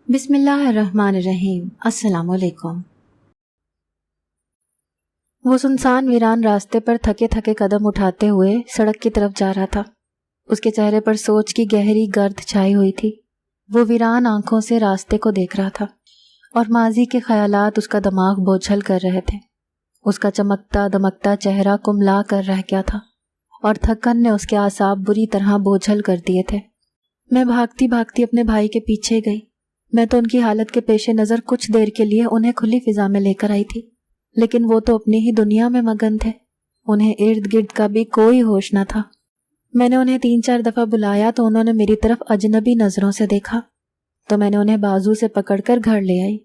بسم اللہ الرحمن الرحیم۔ السلام علیکم۔ وہ سنسان ویران راستے پر تھکے تھکے قدم اٹھاتے ہوئے سڑک کی طرف جا رہا تھا۔ اس کے چہرے پر سوچ کی گہری گرد چھائی ہوئی تھی۔ وہ ویران آنکھوں سے راستے کو دیکھ رہا تھا اور ماضی کے خیالات اس کا دماغ بوجھل کر رہے تھے۔ اس کا چمکتا دمکتا چہرہ کملا کر رہ گیا تھا اور تھکن نے اس کے اعصاب بری طرح بوجھل کر دیے تھے۔ میں بھاگتی بھاگتی اپنے بھائی کے پیچھے گئی۔ میں تو ان کی حالت کے پیش نظر کچھ دیر کے لیے انہیں کھلی فضا میں لے کر آئی تھی، لیکن وہ تو اپنی ہی دنیا میں مگن تھے۔ انہیں ارد گرد کا بھی کوئی ہوش نہ تھا۔ میں نے انہیں 3-4 دفعہ بلایا تو انہوں نے میری طرف اجنبی نظروں سے دیکھا، تو میں نے انہیں بازو سے پکڑ کر گھر لے آئی۔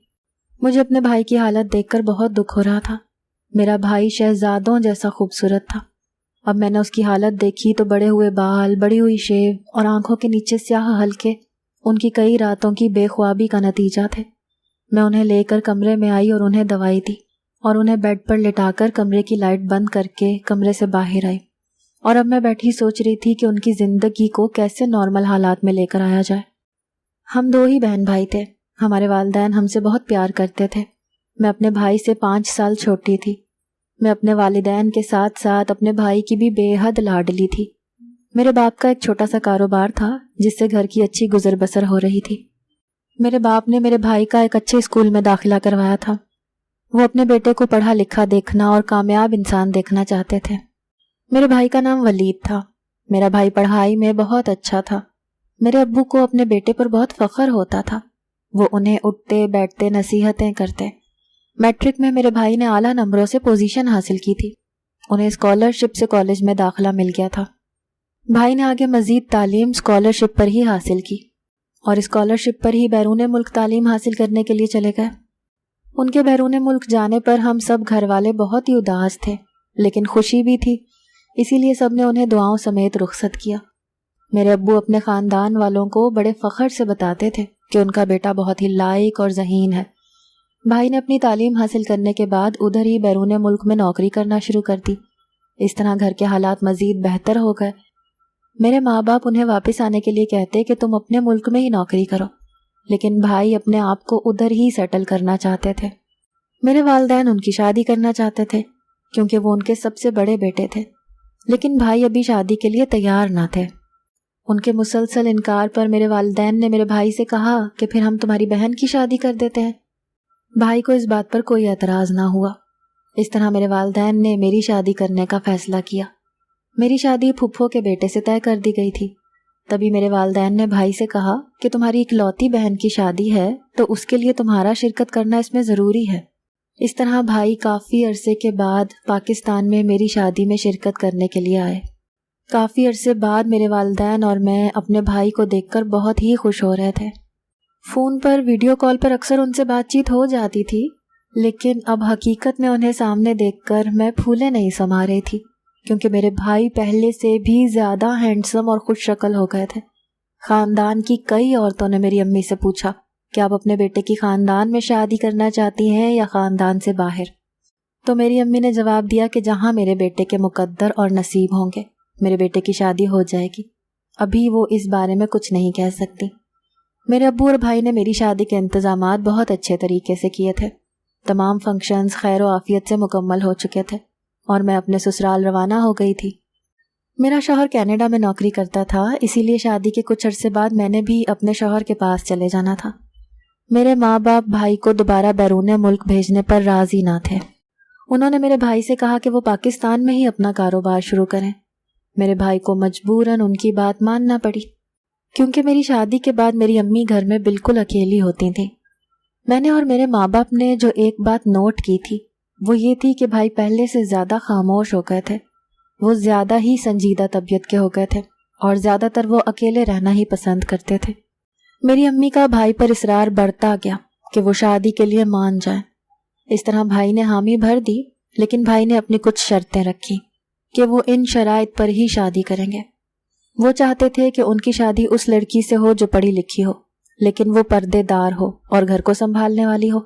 مجھے اپنے بھائی کی حالت دیکھ کر بہت دکھ ہو رہا تھا۔ میرا بھائی شہزادوں جیسا خوبصورت تھا۔ اب میں نے اس کی حالت دیکھی تو بڑے ہوئے بال، بڑی ہوئی شیو اور آنکھوں کے نیچے سیاہ حلقے ان کی کئی راتوں کی بے خوابی کا نتیجہ تھے۔ میں انہیں لے کر کمرے میں آئی اور انہیں دوائی دی اور انہیں بیڈ پر لٹا کر کمرے کی لائٹ بند کر کے کمرے سے باہر آئی، اور اب میں بیٹھی سوچ رہی تھی کہ ان کی زندگی کو کیسے نارمل حالات میں لے کر آیا جائے۔ ہم 2 ہی بہن بھائی تھے۔ ہمارے والدین ہم سے بہت پیار کرتے تھے۔ میں اپنے بھائی سے 5 سال چھوٹی تھی۔ میں اپنے والدین کے ساتھ ساتھ اپنے بھائی کی بھی بے حد لاڈلی تھی۔ میرے باپ کا ایک چھوٹا سا کاروبار تھا جس سے گھر کی اچھی گزر بسر ہو رہی تھی۔ میرے باپ نے میرے بھائی کا ایک اچھے اسکول میں داخلہ کروایا تھا۔ وہ اپنے بیٹے کو پڑھا لکھا دیکھنا اور کامیاب انسان دیکھنا چاہتے تھے۔ میرے بھائی کا نام ولید تھا۔ میرا بھائی پڑھائی میں بہت اچھا تھا۔ میرے ابو کو اپنے بیٹے پر بہت فخر ہوتا تھا۔ وہ انہیں اٹھتے بیٹھتے نصیحتیں کرتے۔ میٹرک میں میرے بھائی نے اعلیٰ نمبروں سے پوزیشن حاصل کی تھی۔ انہیں اسکالرشپ سے کالج میں داخلہ مل گیا تھا۔ بھائی نے آگے مزید تعلیم اسکالرشپ پر ہی حاصل کی اور اسکالرشپ پر ہی بیرون ملک تعلیم حاصل کرنے کے لیے چلے گئے۔ ان کے بیرون ملک جانے پر ہم سب گھر والے بہت ہی اداس تھے، لیکن خوشی بھی تھی، اسی لیے سب نے انہیں دعاؤں سمیت رخصت کیا۔ میرے ابو اپنے خاندان والوں کو بڑے فخر سے بتاتے تھے کہ ان کا بیٹا بہت ہی لائق اور ذہین ہے۔ بھائی نے اپنی تعلیم حاصل کرنے کے بعد ادھر ہی بیرون ملک میں نوکری کرنا شروع کر دی۔ اس طرح گھر کے حالات مزید بہتر ہو گئے۔ میرے ماں باپ انہیں واپس آنے کے لیے کہتے کہ تم اپنے ملک میں ہی نوکری کرو، لیکن بھائی اپنے آپ کو ادھر ہی سیٹل کرنا چاہتے تھے۔ میرے والدین ان کی شادی کرنا چاہتے تھے کیونکہ وہ ان کے سب سے بڑے بیٹے تھے، لیکن بھائی ابھی شادی کے لیے تیار نہ تھے۔ ان کے مسلسل انکار پر میرے والدین نے میرے بھائی سے کہا کہ پھر ہم تمہاری بہن کی شادی کر دیتے ہیں۔ بھائی کو اس بات پر کوئی اعتراض نہ ہوا۔ اس طرح میرے والدین نے میری شادی کرنے کا فیصلہ کیا۔ میری شادی پھپھو کے بیٹے سے طے کر دی گئی تھی۔ تبھی میرے والدین نے بھائی سے کہا کہ تمہاری اکلوتی بہن کی شادی ہے تو اس کے لیے تمہارا شرکت کرنا اس میں ضروری ہے۔ اس طرح بھائی کافی عرصے کے بعد پاکستان میں میری شادی میں شرکت کرنے کے لیے آئے۔ کافی عرصے بعد میرے والدین اور میں اپنے بھائی کو دیکھ کر بہت ہی خوش ہو رہے تھے۔ فون پر ویڈیو کال پر اکثر ان سے بات چیت ہو جاتی تھی، لیکن اب حقیقت میں انہیں سامنے دیکھ کر میں پھولے نہیں سما رہی تھی، کیونکہ میرے بھائی پہلے سے بھی زیادہ ہینڈسم اور خوش شکل ہو گئے تھے۔ خاندان کی کئی عورتوں نے میری امی سے پوچھا کہ آپ اپنے بیٹے کی خاندان میں شادی کرنا چاہتی ہیں یا خاندان سے باہر؟ تو میری امی نے جواب دیا کہ جہاں میرے بیٹے کے مقدر اور نصیب ہوں گے میرے بیٹے کی شادی ہو جائے گی۔ ابھی وہ اس بارے میں کچھ نہیں کہہ سکتی۔ میرے ابو اور بھائی نے میری شادی کے انتظامات بہت اچھے طریقے سے کیے تھے۔ تمام فنکشنز خیر و عافیت سے مکمل ہو چکے تھے اور میں اپنے سسرال روانہ ہو گئی تھی۔ میرا شوہر کینیڈا میں نوکری کرتا تھا، اسی لیے شادی کے کچھ عرصے بعد میں نے بھی اپنے شوہر کے پاس چلے جانا تھا۔ میرے ماں باپ بھائی کو دوبارہ بیرون ملک بھیجنے پر راضی نہ تھے۔ انہوں نے میرے بھائی سے کہا کہ وہ پاکستان میں ہی اپنا کاروبار شروع کریں۔ میرے بھائی کو مجبوراً ان کی بات ماننا پڑی، کیونکہ میری شادی کے بعد میری امی گھر میں بالکل اکیلی ہوتی تھیں۔ میں نے اور میرے ماں باپ نے جو ایک بات نوٹ کی تھی وہ یہ تھی کہ بھائی پہلے سے زیادہ خاموش ہو گئے تھے۔ وہ زیادہ ہی سنجیدہ طبیعت کے ہو گئے تھے اور زیادہ تر وہ اکیلے رہنا ہی پسند کرتے تھے۔ میری امی کا بھائی پر اصرار بڑھتا گیا کہ وہ شادی کے لیے مان جائیں۔ اس طرح بھائی نے حامی بھر دی، لیکن بھائی نے اپنی کچھ شرطیں رکھی کہ وہ ان شرائط پر ہی شادی کریں گے۔ وہ چاہتے تھے کہ ان کی شادی اس لڑکی سے ہو جو پڑھی لکھی ہو، لیکن وہ پردے دار ہو اور گھر کو سنبھالنے والی ہو۔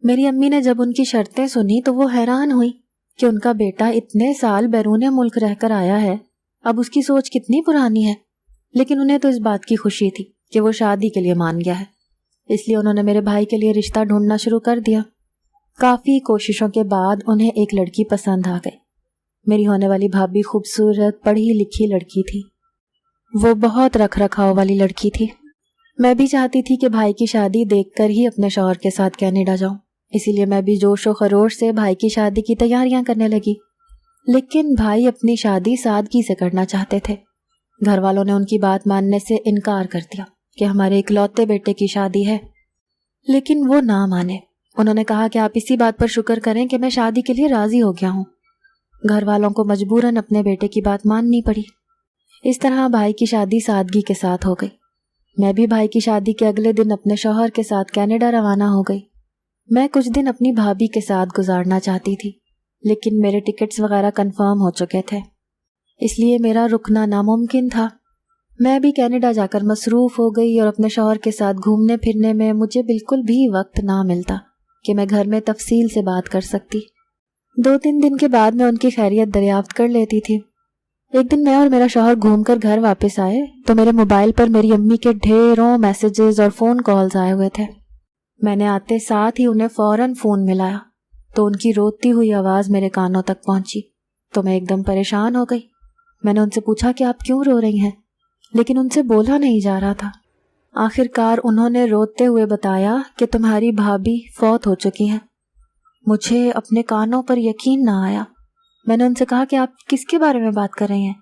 میری امی نے جب ان کی شرطیں سنی تو وہ حیران ہوئی کہ ان کا بیٹا اتنے سال بیرون ملک رہ کر آیا ہے، اب اس کی سوچ کتنی پرانی ہے، لیکن انہیں تو اس بات کی خوشی تھی کہ وہ شادی کے لیے مان گیا ہے۔ اس لیے انہوں نے میرے بھائی کے لیے رشتہ ڈھونڈنا شروع کر دیا۔ کافی کوششوں کے بعد انہیں ایک لڑکی پسند آ گئی۔ میری ہونے والی بھابھی خوبصورت پڑھی لکھی لڑکی تھی۔ وہ بہت رکھ رکھاؤ والی لڑکی تھی۔ میں بھی چاہتی تھی کہ بھائی کی شادی دیکھ کر ہی اپنے شوہر کے ساتھ کینیڈا جاؤں، اسی لیے میں بھی جوش و خروش سے بھائی کی شادی کی تیاریاں کرنے لگی۔ لیکن بھائی اپنی شادی سادگی سے کرنا چاہتے تھے۔ گھر والوں نے ان کی بات ماننے سے انکار کر دیا کہ ہمارے اکلوتے بیٹے کی شادی ہے، لیکن وہ نہ مانے۔ انہوں نے کہا کہ آپ اسی بات پر شکر کریں کہ میں شادی کے لیے راضی ہو گیا ہوں۔ گھر والوں کو مجبوراً اپنے بیٹے کی بات ماننی پڑی۔ اس طرح بھائی کی شادی سادگی کے ساتھ ہو گئی۔ میں بھی بھائی کی شادی کے اگلے دن اپنے شوہر کے ساتھ کینیڈا روانہ ہو گئی۔ میں کچھ دن اپنی بھابھی کے ساتھ گزارنا چاہتی تھی، لیکن میرے ٹکٹس وغیرہ کنفرم ہو چکے تھے، اس لیے میرا رکنا ناممکن تھا۔ میں بھی کینیڈا جا کر مصروف ہو گئی اور اپنے شوہر کے ساتھ گھومنے پھرنے میں مجھے بالکل بھی وقت نہ ملتا کہ میں گھر میں تفصیل سے بات کر سکتی۔ 2-3 دن کے بعد میں ان کی خیریت دریافت کر لیتی تھی۔ ایک دن میں اور میرا شوہر گھوم کر گھر واپس آئے تو میرے موبائل پر میری امی کے ڈھیروں میسیجز اور فون کالز آئے ہوئے تھے۔ میں نے آتے ساتھ ہی انہیں فوراً فون ملایا تو ان کی روتی ہوئی آواز میرے کانوں تک پہنچی تو میں ایک دم پریشان ہو گئی۔ میں نے ان سے پوچھا کہ آپ کیوں رو رہی ہیں، لیکن ان سے بولا نہیں جا رہا تھا۔ آخر کار انہوں نے روتے ہوئے بتایا کہ تمہاری بھابھی فوت ہو چکی ہیں۔ مجھے اپنے کانوں پر یقین نہ آیا۔ میں نے ان سے کہا کہ آپ کس کے بارے میں بات کر رہی ہیں؟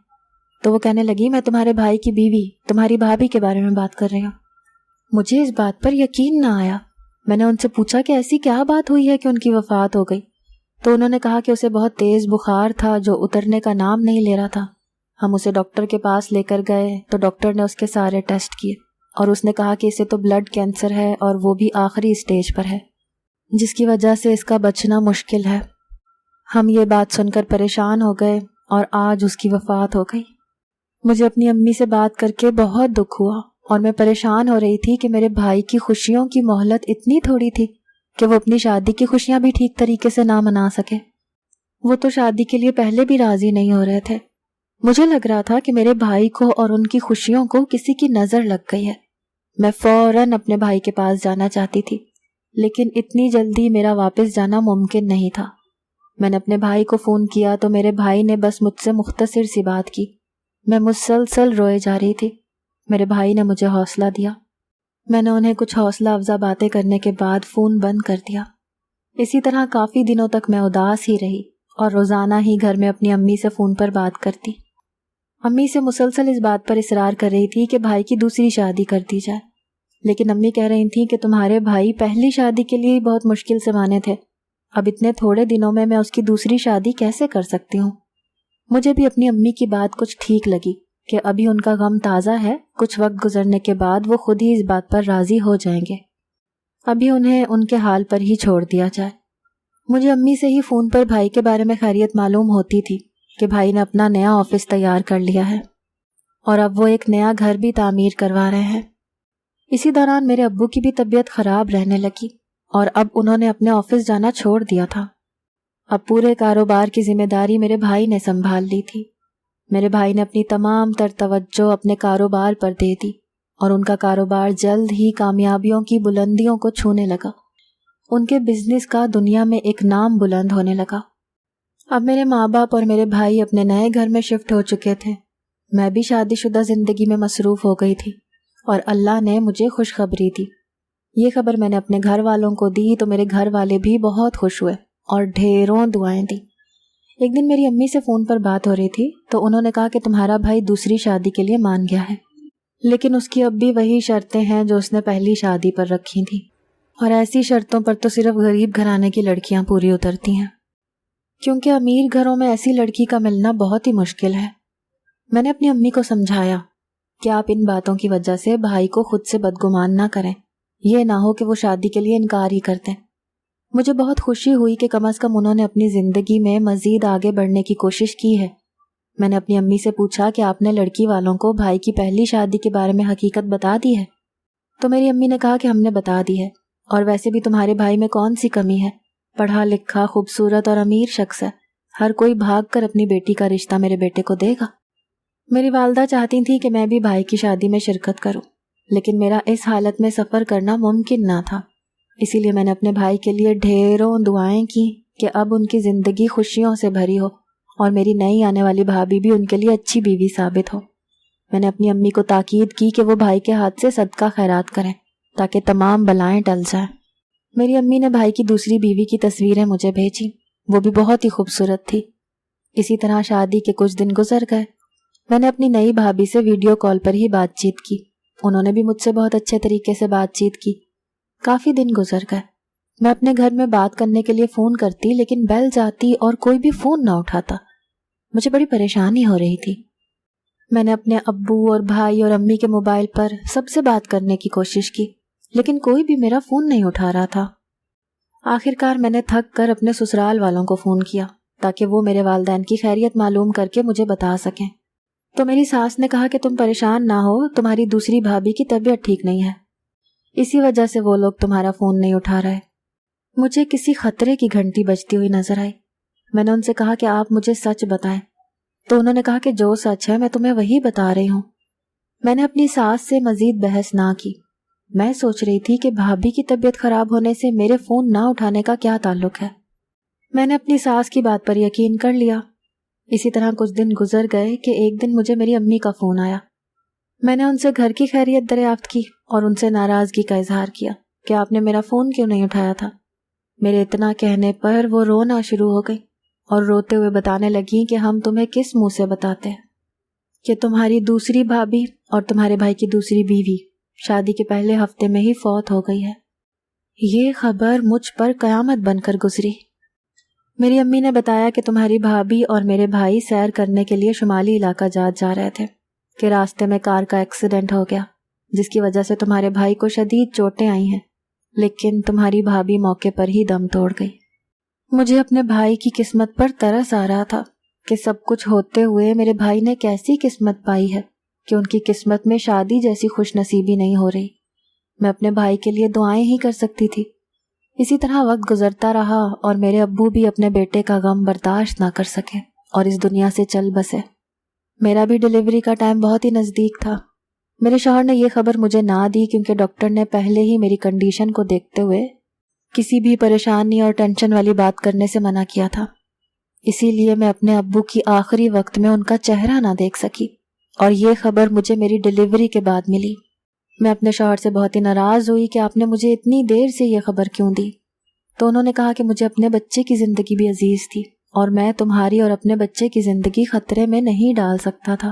تو وہ کہنے لگی میں تمہارے بھائی کی بیوی تمہاری بھابھی کے بارے میں بات کر رہی ہوں۔ مجھے اس بات پر یقین نہ آیا۔ میں نے ان سے پوچھا کہ ایسی کیا بات ہوئی ہے کہ ان کی وفات ہو گئی؟ تو انہوں نے کہا کہ اسے بہت تیز بخار تھا جو اترنے کا نام نہیں لے رہا تھا۔ ہم اسے ڈاکٹر کے پاس لے کر گئے تو ڈاکٹر نے اس کے سارے ٹیسٹ کیے اور اس نے کہا کہ اسے تو بلڈ کینسر ہے اور وہ بھی آخری اسٹیج پر ہے، جس کی وجہ سے اس کا بچنا مشکل ہے۔ ہم یہ بات سن کر پریشان ہو گئے اور آج اس کی وفات ہو گئی۔ مجھے اپنی امی سے بات کر کے بہت دکھ ہوا اور میں پریشان ہو رہی تھی کہ میرے بھائی کی خوشیوں کی مہلت اتنی تھوڑی تھی کہ وہ اپنی شادی کی خوشیاں بھی ٹھیک طریقے سے نہ منا سکے۔ وہ تو شادی کے لیے پہلے بھی راضی نہیں ہو رہے تھے۔ مجھے لگ رہا تھا کہ میرے بھائی کو اور ان کی خوشیوں کو کسی کی نظر لگ گئی ہے۔ میں فوراً اپنے بھائی کے پاس جانا چاہتی تھی، لیکن اتنی جلدی میرا واپس جانا ممکن نہیں تھا۔ میں نے اپنے بھائی کو فون کیا تو میرے بھائی نے بس مجھ سے مختصر سی بات کی۔ میں مسلسل روئے جا رہی تھی۔ میرے بھائی نے مجھے حوصلہ دیا۔ میں نے انہیں کچھ حوصلہ افزا باتیں کرنے کے بعد فون بند کر دیا۔ اسی طرح کافی دنوں تک میں اداس ہی رہی اور روزانہ ہی گھر میں اپنی امی سے فون پر بات کرتی۔ امی سے مسلسل اس بات پر اصرار کر رہی تھی کہ بھائی کی دوسری شادی کر دی جائے، لیکن امی کہہ رہی تھیں کہ تمہارے بھائی پہلی شادی کے لیے بہت مشکل سے مانے تھے، اب اتنے تھوڑے دنوں میں اس کی دوسری شادی کیسے کر سکتی ہوں؟ مجھے بھی اپنی امی کی بات کچھ ٹھیک لگی کہ ابھی ان کا غم تازہ ہے، کچھ وقت گزرنے کے بعد وہ خود ہی اس بات پر راضی ہو جائیں گے، ابھی انہیں ان کے حال پر ہی چھوڑ دیا جائے۔ مجھے امی سے ہی فون پر بھائی کے بارے میں خیریت معلوم ہوتی تھی کہ بھائی نے اپنا نیا آفس تیار کر لیا ہے اور اب وہ ایک نیا گھر بھی تعمیر کروا رہے ہیں۔ اسی دوران میرے ابو کی بھی طبیعت خراب رہنے لگی اور اب انہوں نے اپنے آفس جانا چھوڑ دیا تھا۔ اب پورے کاروبار کی ذمہ داری میرے بھائی نے سنبھال لی تھی۔ میرے بھائی نے اپنی تمام تر توجہ اپنے کاروبار پر دے دی اور ان کا کاروبار جلد ہی کامیابیوں کی بلندیوں کو چھونے لگا۔ ان کے بزنس کا دنیا میں ایک نام بلند ہونے لگا۔ اب میرے ماں باپ اور میرے بھائی اپنے نئے گھر میں شفٹ ہو چکے تھے۔ میں بھی شادی شدہ زندگی میں مصروف ہو گئی تھی اور اللہ نے مجھے خوشخبری دی۔ یہ خبر میں نے اپنے گھر والوں کو دی تو میرے گھر والے بھی بہت خوش ہوئے اور ڈھیروں دعائیں دی۔ ایک دن میری امی سے فون پر بات ہو رہی تھی تو انہوں نے کہا کہ تمہارا بھائی دوسری شادی کے لیے مان گیا ہے، لیکن اس کی اب بھی وہی شرطیں ہیں جو اس نے پہلی شادی پر رکھی تھیں، اور ایسی شرطوں پر تو صرف غریب گھرانے کی لڑکیاں پوری اترتی ہیں، کیونکہ امیر گھروں میں ایسی لڑکی کا ملنا بہت ہی مشکل ہے۔ میں نے اپنی امی کو سمجھایا کہ آپ ان باتوں کی وجہ سے بھائی کو خود سے بدگمان نہ کریں، یہ نہ ہو کہ وہ شادی کے لیے انکار ہی کر دیں۔ مجھے بہت خوشی ہوئی کہ کم از کم انہوں نے اپنی زندگی میں مزید آگے بڑھنے کی کوشش کی ہے۔ میں نے اپنی امی سے پوچھا کہ آپ نے لڑکی والوں کو بھائی کی پہلی شادی کے بارے میں حقیقت بتا دی ہے؟ تو میری امی نے کہا کہ ہم نے بتا دی ہے، اور ویسے بھی تمہارے بھائی میں کون سی کمی ہے، پڑھا لکھا خوبصورت اور امیر شخص ہے، ہر کوئی بھاگ کر اپنی بیٹی کا رشتہ میرے بیٹے کو دے گا۔ میری والدہ چاہتی تھی کہ میں بھی بھائی کی شادی میں شرکت کروں، لیکن میرا اس حالت میں سفر کرنا ممکن نہ تھا، اسی لیے میں نے اپنے بھائی کے لیے ڈھیروں دعائیں کی کہ اب ان کی زندگی خوشیوں سے بھری ہو اور میری نئی آنے والی بھابھی بھی ان کے لیے اچھی بیوی ثابت ہو۔ میں نے اپنی امی کو تاکید کی کہ وہ بھائی کے ہاتھ سے صدقہ خیرات کریں تاکہ تمام بلائیں ٹل جائیں۔ میری امی نے بھائی کی دوسری بیوی کی تصویریں مجھے بھیجی، وہ بھی بہت ہی خوبصورت تھی۔ اسی طرح شادی کے کچھ دن گزر گئے۔ میں نے اپنی نئی بھابھی سے ویڈیو کال پر ہی بات چیت کی، انہوں نے بھی مجھ سے بہت اچھے طریقے سے بات چیت کی۔ کافی دن گزر گئے، میں اپنے گھر میں بات کرنے کے لیے فون کرتی لیکن بیل جاتی اور کوئی بھی فون نہ اٹھاتا، مجھے بڑی پریشانی ہو رہی تھی۔ میں نے اپنے ابو اور بھائی اور امی کے موبائل پر سب سے بات کرنے کی کوشش کی لیکن کوئی بھی میرا فون نہیں اٹھا رہا تھا۔ آخرکار میں نے تھک کر اپنے سسرال والوں کو فون کیا تاکہ وہ میرے والدین کی خیریت معلوم کر کے مجھے بتا سکیں۔ تو میری ساس نے کہا کہ تم پریشان نہ ہو، تمہاری دوسری بھابھی کی طبیعت ٹھیک نہیں ہے، اسی وجہ سے وہ لوگ تمہارا فون نہیں اٹھا رہے۔ مجھے کسی خطرے کی گھنٹی بجتی ہوئی نظر آئی۔ میں نے ان سے کہا کہ آپ مجھے سچ بتائیں، تو انہوں نے کہا کہ جو سچ ہے میں تمہیں وہی بتا رہی ہوں۔ میں نے اپنی ساس سے مزید بحث نہ کی، میں سوچ رہی تھی کہ بھابھی کی طبیعت خراب ہونے سے میرے فون نہ اٹھانے کا کیا تعلق ہے۔ میں نے اپنی ساس کی بات پر یقین کر لیا۔ اسی طرح کچھ دن گزر گئے کہ ایک دن مجھے میری امی کا فون آیا۔ میں نے ان سے گھر کی خیریت دریافت کی اور ان سے ناراضگی کا اظہار کیا کہ آپ نے میرا فون کیوں نہیں اٹھایا تھا۔ میرے اتنا کہنے پر وہ رونا شروع ہو گئی اور روتے ہوئے بتانے لگیں کہ ہم تمہیں کس منہ سے بتاتے ہیں کہ تمہاری دوسری بھابھی اور تمہارے بھائی کی دوسری بیوی شادی کے پہلے ہفتے میں ہی فوت ہو گئی ہے۔ یہ خبر مجھ پر قیامت بن کر گزری۔ میری امی نے بتایا کہ تمہاری بھابھی اور میرے بھائی سیر کرنے کے لیے شمالی علاقہ جا رہے تھے کہ راستے میں کار کا ایکسیڈنٹ ہو گیا جس کی وجہ سے تمہارے بھائی کو شدید چوٹیں آئی ہیں، لیکن تمہاری بھابھی موقع پر ہی دم توڑ گئی۔ مجھے اپنے بھائی کی قسمت پر ترس آ رہا تھا کہ سب کچھ ہوتے ہوئے میرے بھائی نے کیسی قسمت پائی ہے کہ ان کی قسمت میں شادی جیسی خوش نصیبی نہیں ہو رہی۔ میں اپنے بھائی کے لیے دعائیں ہی کر سکتی تھی۔ اسی طرح وقت گزرتا رہا اور میرے ابو بھی اپنے بیٹے کا غم برداشت نہ کر سکے اور اس دنیا سے چل بسے۔ میرا بھی ڈیلیوری کا ٹائم بہت ہی نزدیک تھا۔ میرے شوہر نے یہ خبر مجھے نہ دی کیونکہ ڈاکٹر نے پہلے ہی میری کنڈیشن کو دیکھتے ہوئے کسی بھی پریشانی اور ٹینشن والی بات کرنے سے منع کیا تھا۔ اسی لیے میں اپنے ابو کی آخری وقت میں ان کا چہرہ نہ دیکھ سکی اور یہ خبر مجھے میری ڈیلیوری کے بعد ملی۔ میں اپنے شوہر سے بہت ہی ناراض ہوئی کہ آپ نے مجھے اتنی دیر سے یہ خبر کیوں دی۔ تو انہوں نے کہا کہ مجھے اپنے بچے کی زندگی بھی عزیز تھی اور میں تمہاری اور اپنے بچے کی زندگی خطرے میں نہیں ڈال سکتا تھا،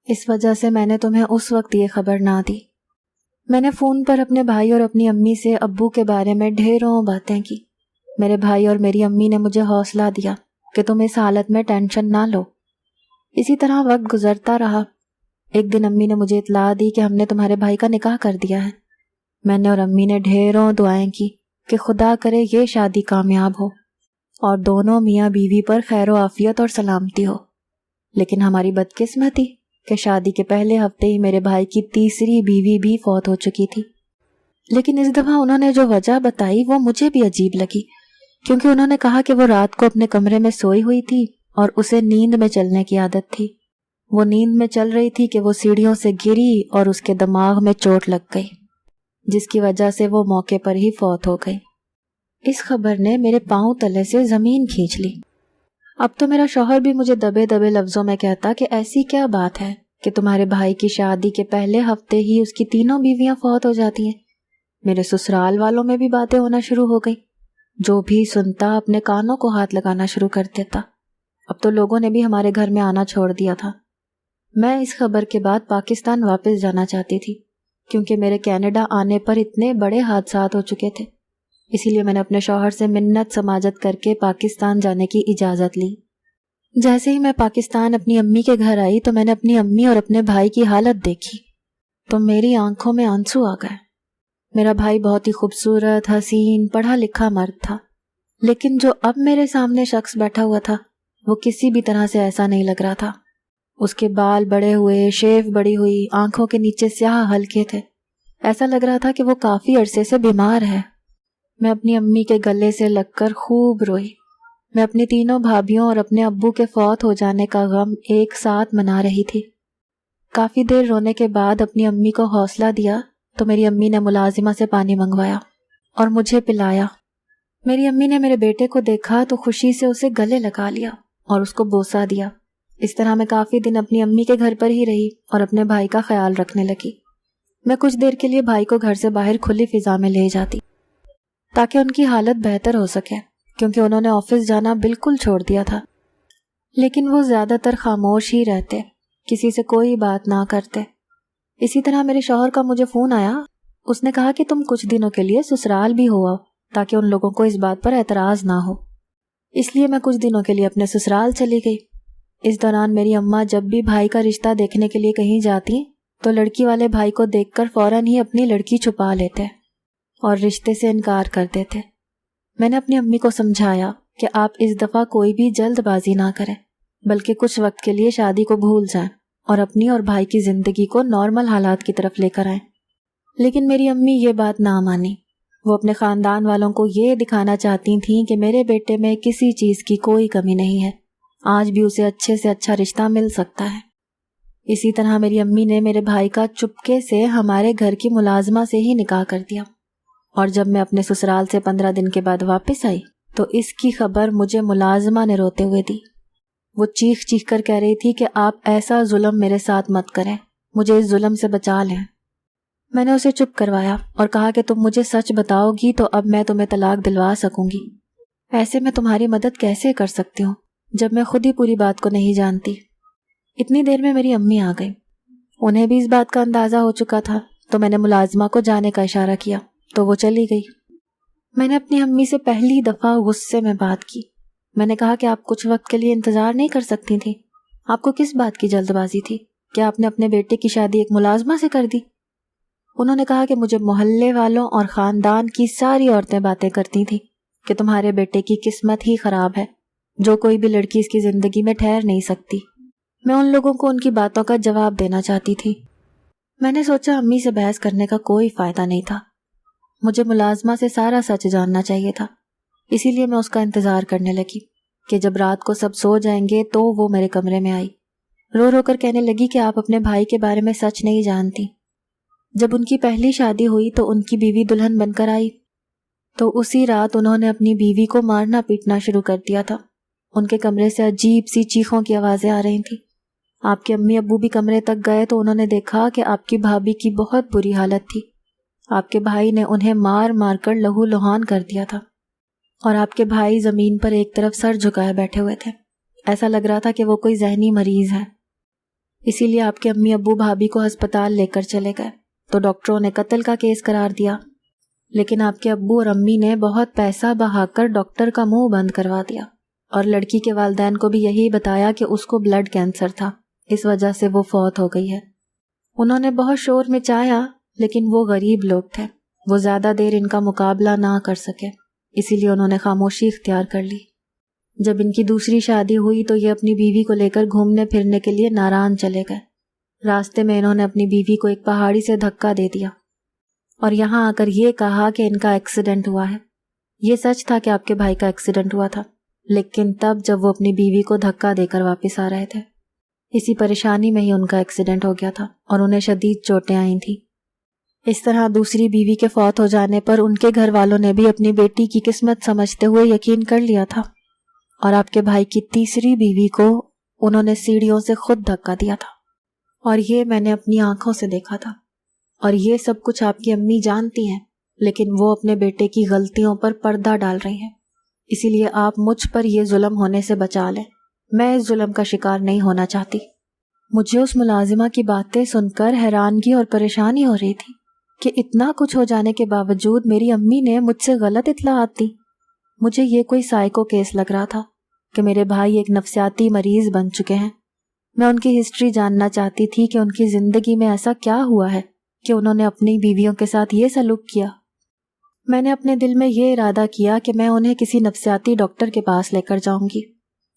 اس وجہ سے میں نے تمہیں اس وقت یہ خبر نہ دی۔ میں نے فون پر اپنے بھائی اور اپنی امی سے ابو کے بارے میں ڈھیروں باتیں کی۔ میرے بھائی اور میری امی نے مجھے حوصلہ دیا کہ تم اس حالت میں ٹینشن نہ لو۔ اسی طرح وقت گزرتا رہا۔ ایک دن امی نے مجھے اطلاع دی کہ ہم نے تمہارے بھائی کا نکاح کر دیا ہے۔ میں نے اور امی نے ڈھیروں دعائیں کی کہ خدا کرے یہ شادی کامیاب ہو اور دونوں میاں بیوی پر خیر و عافیت اور سلامتی ہو، لیکن ہماری بدقسمتی کہ شادی کے پہلے ہفتے ہی میرے بھائی کی تیسری بیوی بھی فوت ہو چکی تھی۔ لیکن اس دفعہ انہوں نے جو وجہ بتائی وہ مجھے بھی عجیب لگی، کیونکہ انہوں نے کہا کہ وہ رات کو اپنے کمرے میں سوئی ہوئی تھی اور اسے نیند میں چلنے کی عادت تھی۔ وہ نیند میں چل رہی تھی کہ وہ سیڑھیوں سے گری اور اس کے دماغ میں چوٹ لگ گئی، جس کی وجہ سے وہ موقع پر ہی فوت ہو گئی۔ اس خبر نے میرے پاؤں تلے سے زمین کھینچ لی۔ اب تو میرا شوہر بھی مجھے دبے دبے لفظوں میں کہتا کہ ایسی کیا بات ہے کہ تمہارے بھائی کی شادی کے پہلے ہفتے ہی اس کی تینوں بیویاں فوت ہو جاتی ہیں۔ میرے سسرال والوں میں بھی باتیں ہونا شروع ہو گئی، جو بھی سنتا اپنے کانوں کو ہاتھ لگانا شروع کر دیتا۔ اب تو لوگوں نے بھی ہمارے گھر میں آنا چھوڑ دیا تھا۔ میں اس خبر کے بعد پاکستان واپس جانا چاہتی تھی کیونکہ میرے کینیڈا آنے پر اتنے بڑے حادثات ہو چکے تھے، اسی لیے میں نے اپنے شوہر سے منت سماجت کر کے پاکستان جانے کی اجازت لی۔ جیسے ہی میں پاکستان اپنی امی کے گھر آئی تو میں نے اپنی امی اور اپنے بھائی کی حالت دیکھی تو میری آنکھوں میں آنسو آ گئے۔ میرا بھائی بہت ہی خوبصورت، حسین، پڑھا لکھا مرد تھا، لیکن جو اب میرے سامنے شخص بیٹھا ہوا تھا وہ کسی بھی طرح سے ایسا نہیں لگ رہا تھا۔ اس کے بال بڑے ہوئے، شیو بڑی ہوئی، آنکھوں کے نیچے سیاہ ہلکے تھے، ایسا لگ رہا تھا کہ وہ کافی عرصے سے بیمار ہے۔ میں اپنی امی کے گلے سے لگ کر خوب روئی۔ میں اپنی تینوں بھابھیوں اور اپنے ابو کے فوت ہو جانے کا غم ایک ساتھ منا رہی تھی۔ کافی دیر رونے کے بعد اپنی امی کو حوصلہ دیا تو میری امی نے ملازمہ سے پانی منگوایا اور مجھے پلایا۔ میری امی نے میرے بیٹے کو دیکھا تو خوشی سے اسے گلے لگا لیا اور اس کو بوسہ دیا۔ اس طرح میں کافی دن اپنی امی کے گھر پر ہی رہی اور اپنے بھائی کا خیال رکھنے لگی۔ میں کچھ دیر کے لیے بھائی کو گھر سے باہر کھلی فضا میں لے جاتی تاکہ ان کی حالت بہتر ہو سکے، کیونکہ انہوں نے آفس جانا بالکل چھوڑ دیا تھا۔ لیکن وہ زیادہ تر خاموش ہی رہتے، کسی سے کوئی بات نہ کرتے۔ اسی طرح میرے شوہر کا مجھے فون آیا، اس نے کہا کہ تم کچھ دنوں کے لیے سسرال بھی ہو آؤ تاکہ ان لوگوں کو اس بات پر اعتراض نہ ہو۔ اس لیے میں کچھ دنوں کے لیے اپنے سسرال چلی گئی۔ اس دوران میری اماں جب بھی بھائی کا رشتہ دیکھنے کے لیے کہیں جاتی تو لڑکی والے بھائی کو دیکھ کر فوراً ہی اپنی لڑکی چھپا لیتے اور رشتے سے انکار کر دیتے۔ میں نے اپنی امی کو سمجھایا کہ آپ اس دفعہ کوئی بھی جلد بازی نہ کریں، بلکہ کچھ وقت کے لیے شادی کو بھول جائیں اور اپنی اور بھائی کی زندگی کو نارمل حالات کی طرف لے کر آئیں۔ لیکن میری امی یہ بات نہ مانی۔ وہ اپنے خاندان والوں کو یہ دکھانا چاہتی تھیں کہ میرے بیٹے میں کسی چیز کی کوئی کمی نہیں ہے، آج بھی اسے اچھے سے اچھا رشتہ مل سکتا ہے۔ اسی طرح میری امی نے میرے بھائی کا چپکے سے ہمارے گھر کی ملازمہ سے ہی نکاح کر دیا، اور جب میں اپنے سسرال سے 15 دن کے بعد واپس آئی تو اس کی خبر مجھے ملازمہ نے روتے ہوئے دی۔ وہ چیخ چیخ کر کہہ رہی تھی کہ آپ ایسا ظلم میرے ساتھ مت کریں، مجھے اس ظلم سے بچا لیں۔ میں نے اسے چپ کروایا اور کہا کہ تم مجھے سچ بتاؤ گی تو اب میں تمہیں طلاق دلوا سکوں گی، ایسے میں تمہاری مدد کیسے کر سکتی ہوں جب میں خود ہی پوری بات کو نہیں جانتی۔ اتنی دیر میں میری امی آ گئی، انہیں بھی اس بات کا اندازہ ہو چکا تھا، تو میں نے ملازمہ کو جانے کا اشارہ کیا تو وہ چلی گئی۔ میں نے اپنی امی سے پہلی دفعہ غصے میں بات کی۔ میں نے کہا کہ آپ کچھ وقت کے لیے انتظار نہیں کر سکتی تھیں؟ آپ کو کس بات کی جلد بازی تھی؟ کیا آپ نے اپنے بیٹے کی شادی ایک ملازمہ سے کر دی؟ انہوں نے کہا کہ مجھے محلے والوں اور خاندان کی ساری عورتیں باتیں کرتی تھیں کہ تمہارے بیٹے کی قسمت ہی خراب ہے، جو کوئی بھی لڑکی اس کی زندگی میں ٹھہر نہیں سکتی۔ میں ان لوگوں کو ان کی باتوں کا جواب دینا چاہتی تھی۔ میں نے سوچا امی سے بحث کرنے کا کوئی فائدہ نہیں تھا، مجھے ملازمہ سے سارا سچ جاننا چاہیے تھا۔ اسی لیے میں اس کا انتظار کرنے لگی کہ جب رات کو سب سو جائیں گے تو وہ میرے کمرے میں آئی، رو رو کر کہنے لگی کہ آپ اپنے بھائی کے بارے میں سچ نہیں جانتی۔ جب ان کی پہلی شادی ہوئی تو ان کی بیوی دلہن بن کر آئی، تو اسی رات انہوں نے اپنی بیوی کو مارنا پیٹنا شروع کر دیا تھا۔ ان کے کمرے سے عجیب سی چیخوں کی آوازیں آ رہی تھیں۔ آپ کے امی ابو بھی کمرے تک گئے تو انہوں نے دیکھا کہ آپ کی بھابھی کی بہت بری حالت تھی۔ آپ کے بھائی نے انہیں مار مار کر لہو لہان کر دیا تھا، اور آپ کے بھائی زمین پر ایک طرف سر جھکائے بیٹھے ہوئے تھے، ایسا لگ رہا تھا کہ وہ کوئی ذہنی مریض ہے۔ اسی لیے آپ کے امی ابو بھابھی کو ہسپتال لے کر چلے گئے تو ڈاکٹروں نے قتل کا کیس قرار دیا، لیکن آپ کے ابو اور امی نے بہت پیسہ بہا کر ڈاکٹر کا منہ بند کروا دیا، اور لڑکی کے والدین کو بھی یہی بتایا کہ اس کو بلڈ کینسر تھا، اس وجہ سے وہ فوت ہو گئی ہے۔ انہوں نے بہت شور مچایا، لیکن وہ غریب لوگ تھے، وہ زیادہ دیر ان کا مقابلہ نہ کر سکے، اسی لیے انہوں نے خاموشی اختیار کر لی۔ جب ان کی دوسری شادی ہوئی تو یہ اپنی بیوی کو لے کر گھومنے پھرنے کے لیے ناران چلے گئے۔ راستے میں انہوں نے اپنی بیوی کو ایک پہاڑی سے دھکا دے دیا اور یہاں آ کر یہ کہا کہ ان کا ایکسیڈنٹ ہوا ہے۔ یہ سچ تھا کہ آپ کے بھائی کا ایکسیڈنٹ ہوا تھا، لیکن تب جب وہ اپنی بیوی کو دھکا دے کر واپس آ رہے تھے، اسی پریشانی میں ہی ان کا ایکسیڈنٹ ہو گیا تھا اور انہیں شدید چوٹیں آئی تھیں۔ اس طرح دوسری بیوی کے فوت ہو جانے پر ان کے گھر والوں نے بھی اپنی بیٹی کی قسمت سمجھتے ہوئے یقین کر لیا تھا، اور آپ کے بھائی کی تیسری بیوی کو انہوں نے سیڑھیوں سے خود دھکا دیا تھا، اور یہ میں نے اپنی آنکھوں سے دیکھا تھا۔ اور یہ سب کچھ آپ کی امی جانتی ہیں، لیکن وہ اپنے بیٹے کی غلطیوں پر پردہ ڈال رہی ہیں۔ اسی لیے آپ مجھ پر یہ ظلم ہونے سے بچا لیں، میں اس ظلم کا شکار نہیں ہونا چاہتی۔ مجھے اس ملازمہ کی باتیں سن کر حیرانگی اور پریشانی ہو رہی تھی کہ اتنا کچھ ہو جانے کے باوجود میری امی نے مجھ سے غلط اطلاعات دی۔ مجھے یہ کوئی سائیکو کیس لگ رہا تھا کہ میرے بھائی ایک نفسیاتی مریض بن چکے ہیں۔ میں ان کی ہسٹری جاننا چاہتی تھی کہ ان کی زندگی میں ایسا کیا ہوا ہے کہ انہوں نے اپنی بیویوں کے ساتھ یہ سلوک کیا۔ میں نے اپنے دل میں یہ ارادہ کیا کہ میں انہیں کسی نفسیاتی ڈاکٹر کے پاس لے کر جاؤں گی،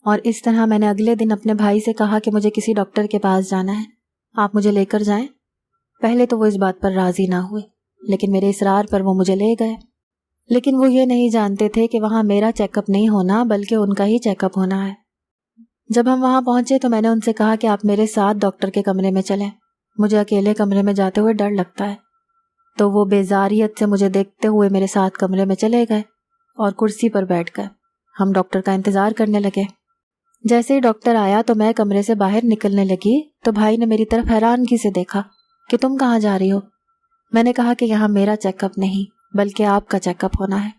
اور اس طرح میں نے اگلے دن اپنے بھائی سے کہا کہ مجھے کسی ڈاکٹر کے پاس جانا ہے، آپ مجھے لے کر جائیں۔ پہلے تو وہ اس بات پر راضی نہ ہوئے، لیکن میرے اصرار پر وہ مجھے لے گئے۔ لیکن وہ یہ نہیں جانتے تھے کہ وہاں میرا چیک اپ نہیں ہونا بلکہ ان کا ہی چیک اپ ہونا ہے۔ جب ہم وہاں پہنچے تو میں نے ان سے کہا کہ آپ میرے ساتھ ڈاکٹر کے کمرے میں چلیں، مجھے اکیلے کمرے میں جاتے ہوئے ڈر لگتا ہے۔ تو وہ بیزاریت سے مجھے دیکھتے ہوئے میرے ساتھ کمرے میں چلے گئے اور کرسی پر بیٹھ گئے۔ ہم ڈاکٹر کا انتظار کرنے لگے۔ جیسے ہی ڈاکٹر آیا تو میں کمرے سے باہر نکلنے لگی تو بھائی نے میری طرف حیرانگی سے دیکھا کہ تم کہاں جا رہی ہو؟ میں نے کہا کہ یہاں میرا چیک اپ نہیں بلکہ آپ کا چیک اپ ہونا ہے۔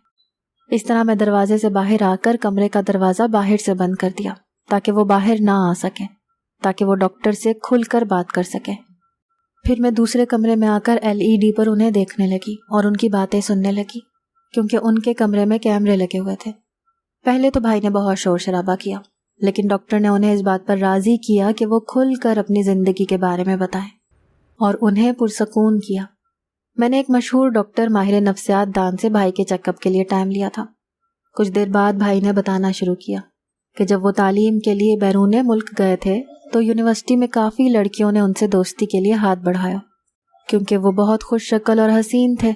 اس طرح میں دروازے سے باہر آ کر کمرے کا دروازہ باہر سے بند کر دیا تاکہ وہ باہر نہ آ سکیں، تاکہ وہ ڈاکٹر سے کھل کر بات کر سکیں۔ پھر میں دوسرے کمرے میں آ کر LED پر انہیں دیکھنے لگی اور ان کی باتیں سننے لگی، کیونکہ ان کے کمرے میں کیمرے لگے ہوئے تھے۔ پہلے تو بھائی نے بہت شور شرابہ کیا، لیکن ڈاکٹر نے انہیں اس بات پر راضی کیا کہ وہ کھل کر اپنی زندگی کے بارے میں بتائیں اور انہیں پرسکون کیا۔ میں نے ایک مشہور ڈاکٹر ماہر نفسیات دان سے بھائی کے چیک اپ کے لیے ٹائم لیا تھا۔ کچھ دیر بعد بھائی نے بتانا شروع کیا کہ جب وہ تعلیم کے لیے بیرون ملک گئے تھے تو یونیورسٹی میں کافی لڑکیوں نے ان سے دوستی کے لیے ہاتھ بڑھایا، کیونکہ وہ بہت خوش شکل اور حسین تھے۔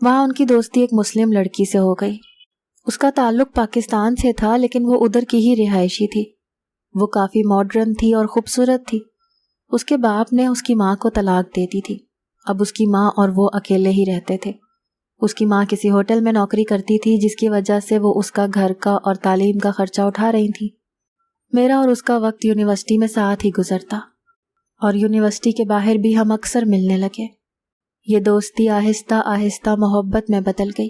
وہاں ان کی دوستی ایک مسلم لڑکی سے ہو گئی۔ اس کا تعلق پاکستان سے تھا، لیکن وہ ادھر کی ہی رہائشی تھی۔ وہ کافی ماڈرن تھی اور خوبصورت تھی۔ اس کے باپ نے اس کی ماں کو طلاق دے دی تھی۔ اب اس کی ماں اور وہ اکیلے ہی رہتے تھے۔ اس کی ماں کسی ہوٹل میں نوکری کرتی تھی، جس کی وجہ سے وہ اس کا گھر کا اور تعلیم کا خرچہ اٹھا رہی تھی۔ میرا اور اس کا وقت یونیورسٹی میں ساتھ ہی گزرتا اور یونیورسٹی کے باہر بھی ہم اکثر ملنے لگے۔ یہ دوستی آہستہ آہستہ محبت میں بدل گئی۔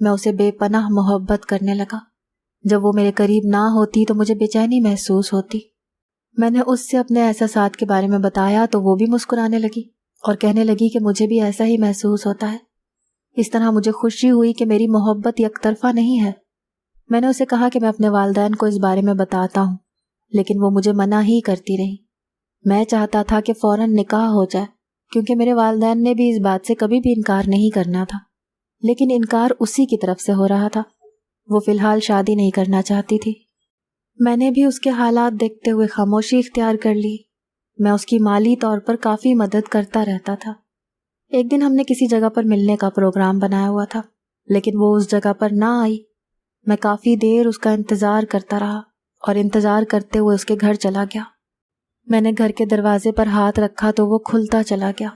میں اسے بے پناہ محبت کرنے لگا۔ جب وہ میرے قریب نہ ہوتی تو مجھے بے چینی محسوس ہوتی۔ میں نے اس سے اپنے احساسات کے بارے میں بتایا تو وہ بھی مسکرانے لگی اور کہنے لگی کہ مجھے بھی ایسا ہی محسوس ہوتا ہے۔ اس طرح مجھے خوشی ہوئی کہ میری محبت یک طرفہ نہیں ہے۔ میں نے اسے کہا کہ میں اپنے والدین کو اس بارے میں بتاتا ہوں، لیکن وہ مجھے منع ہی کرتی رہی۔ میں چاہتا تھا کہ فوراً نکاح ہو جائے، کیونکہ میرے والدین نے بھی اس بات سے کبھی بھی انکار نہیں کرنا تھا، لیکن انکار اسی کی طرف سے ہو رہا تھا۔ وہ فی الحال شادی نہیں کرنا چاہتی تھی۔ میں نے بھی اس کے حالات دیکھتے ہوئے خاموشی اختیار کر لی۔ میں اس کی مالی طور پر کافی مدد کرتا رہتا تھا۔ ایک دن ہم نے کسی جگہ پر ملنے کا پروگرام بنایا ہوا تھا، لیکن وہ اس جگہ پر نہ آئی۔ میں کافی دیر اس کا انتظار کرتا رہا اور انتظار کرتے ہوئے اس کے گھر چلا گیا۔ میں نے گھر کے دروازے پر ہاتھ رکھا تو وہ کھلتا چلا گیا۔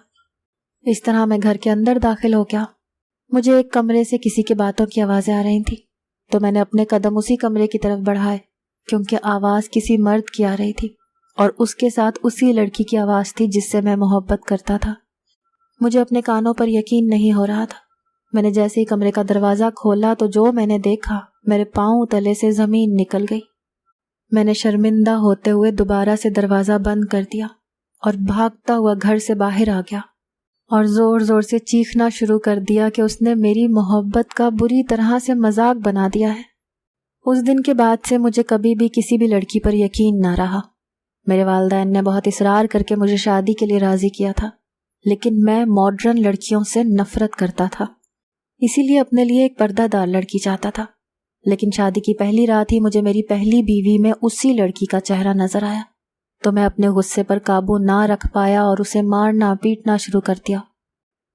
اس طرح میں گھر کے اندر داخل ہو گیا۔ مجھے ایک کمرے سے کسی کی باتوں کی آوازیں آ رہی تھیں، تو میں نے اپنے قدم اسی کمرے کی طرف بڑھائے، کیونکہ آواز کسی مرد کی آ رہی تھی اور اس کے ساتھ اسی لڑکی کی آواز تھی جس سے میں محبت کرتا تھا۔ مجھے اپنے کانوں پر یقین نہیں ہو رہا تھا۔ میں نے جیسے ہی کمرے کا دروازہ کھولا تو جو میں نے دیکھا، میرے پاؤں تلے سے زمین نکل گئی۔ میں نے شرمندہ ہوتے ہوئے دوبارہ سے دروازہ بند کر دیا اور بھاگتا ہوا گھر سے باہر آ گیا اور زور زور سے چیخنا شروع کر دیا کہ اس نے میری محبت کا بری طرح سے مذاق بنا دیا ہے۔ اس دن کے بعد سے مجھے کبھی بھی کسی بھی لڑکی پر یقین نہ رہا۔ میرے والدین نے بہت اصرار کر کے مجھے شادی کے لیے راضی کیا تھا، لیکن میں ماڈرن لڑکیوں سے نفرت کرتا تھا، اسی لیے اپنے لیے ایک پردہ دار لڑکی چاہتا تھا۔ لیکن شادی کی پہلی رات ہی مجھے میری پہلی بیوی میں اسی لڑکی کا چہرہ نظر آیا، تو میں اپنے غصے پر قابو نہ رکھ پایا اور اسے مارنا پیٹنا شروع کر دیا۔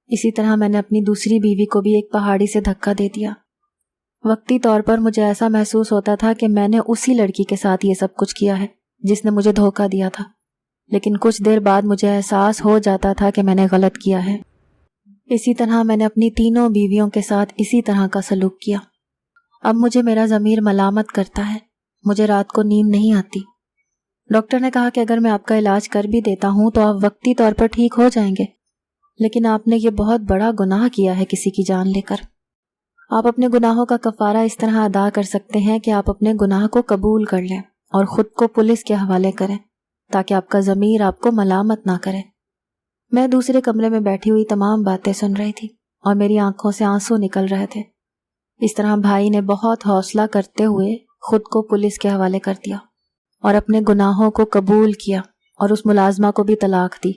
اسی طرح میں نے اپنی دوسری بیوی کو بھی ایک پہاڑی سے دھکا دے دیا۔ وقتی طور پر مجھے ایسا محسوس ہوتا تھا کہ میں نے اسی لڑکی کے ساتھ یہ سب کچھ کیا ہے جس نے مجھے دھوکہ دیا تھا، لیکن کچھ دیر بعد مجھے احساس ہو جاتا تھا کہ میں نے غلط کیا ہے۔ اسی طرح میں نے اپنی تینوں بیویوں کے ساتھ اسی طرح کا سلوک کیا۔ اب مجھے میرا ضمیر ملامت کرتا ہے، مجھے رات کو نیند نہیں آتی۔ ڈاکٹر نے کہا کہ اگر میں آپ کا علاج کر بھی دیتا ہوں تو آپ وقتی طور پر ٹھیک ہو جائیں گے، لیکن آپ نے یہ بہت بڑا گناہ کیا ہے کسی کی جان لے کر۔ آپ اپنے گناہوں کا کفارہ اس طرح ادا کر سکتے ہیں کہ آپ اپنے گناہ کو قبول کر لیں اور خود کو پولیس کے حوالے کریں تاکہ آپ کا ضمیر آپ کو ملامت نہ کرے۔ میں دوسرے کمرے میں بیٹھی ہوئی تمام باتیں سن رہی تھی اور میری آنکھوں سے آنسو نکل رہے تھے۔ اس طرح بھائی نے بہت حوصلہ کرتے ہوئے خود کو پولیس کے حوالے کر دیا اور اپنے گناہوں کو قبول کیا اور اس ملازمہ کو بھی طلاق دی،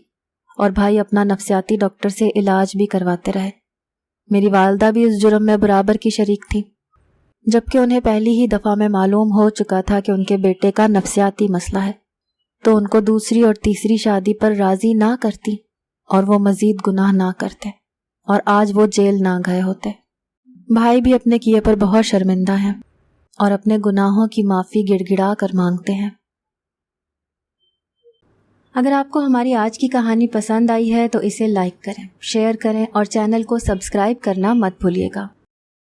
اور بھائی اپنا نفسیاتی ڈاکٹر سے علاج بھی کرواتے رہے۔ میری والدہ بھی اس جرم میں برابر کی شریک تھی، جبکہ انہیں پہلی ہی دفعہ میں معلوم ہو چکا تھا کہ ان کے بیٹے کا نفسیاتی مسئلہ ہے، تو ان کو دوسری اور تیسری شادی پر راضی نہ کرتی اور وہ مزید گناہ نہ کرتے، اور آج وہ جیل نہ گئے ہوتے۔ بھائی بھی اپنے کیے پر بہت شرمندہ ہیں اور اپنے گناہوں کی معافی گڑ گڑا کر مانگتے ہیں۔ اگر آپ کو ہماری آج کی کہانی پسند آئی ہے تو اسے لائک کریں، شیئر کریں اور چینل کو سبسکرائب کرنا مت بھولیے گا۔